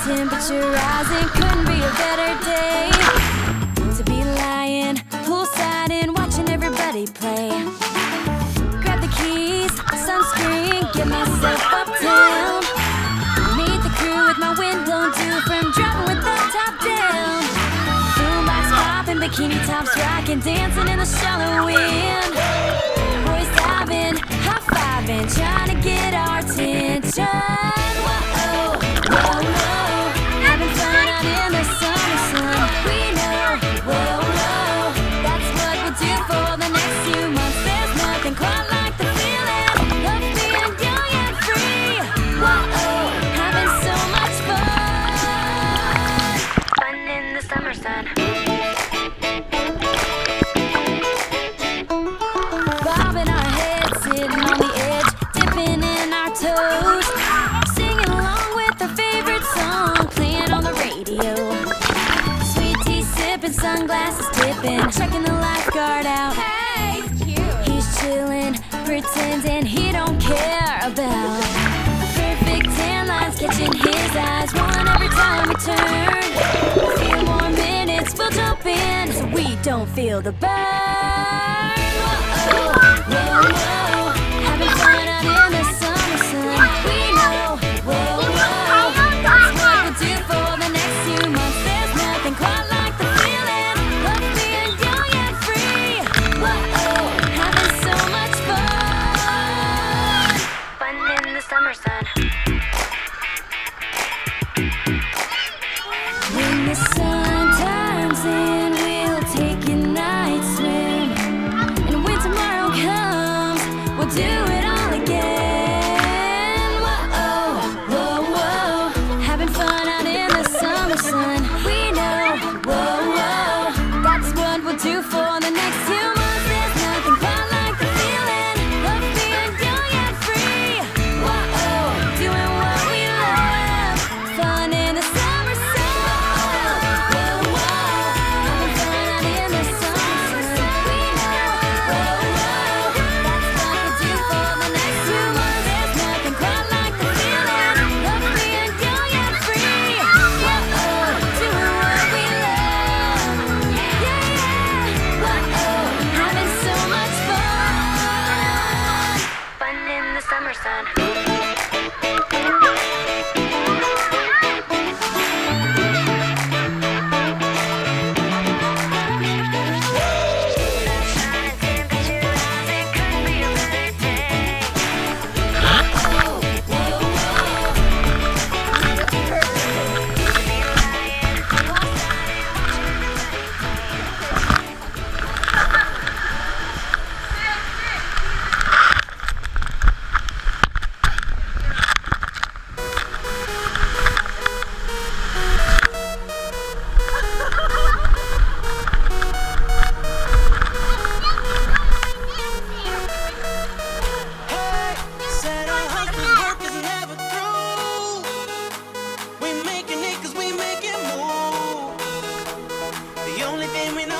Temperature rising, couldn't be a better day to be lying poolside and watching everybody play. Grab the keys, sunscreen, get myself uptown. Meet the crew with my wind blown too from driving with the top down. Boombox popping, bikini tops rocking, dancing in the shallow wind. Boys diving, high-fiving, trying to get our attention. Whoa, whoa, whoa. Having fun out in the summer sun. We know, whoa, whoa, that's what we'll do for the next few months. There's nothing quite like the feeling of being young and free. Whoa, having so much fun. Fun in the summer sun. Bobbing our heads, sitting on the edge, dipping in our toes, singing along with our favorite song playing on the radio. Sweet tea sipping, sunglasses tipping, checking the lifeguard out. Hey, he's cute. He's chilling, pretending he don't care about perfect tan lines catching his eyes, one every time we turn. A few more minutes, we'll jump in so we don't feel the burn. Whoa, whoa, whoa, having fun out in the summer sun. We know, whoa, whoa, that's what we'll do for the next few months. There's nothing quite like the feeling of being young and free. Whoa, having so much fun. Fun in the summer sun. When the sun turns in, we'll take a night swim. And when tomorrow comes, we'll do it all again. living with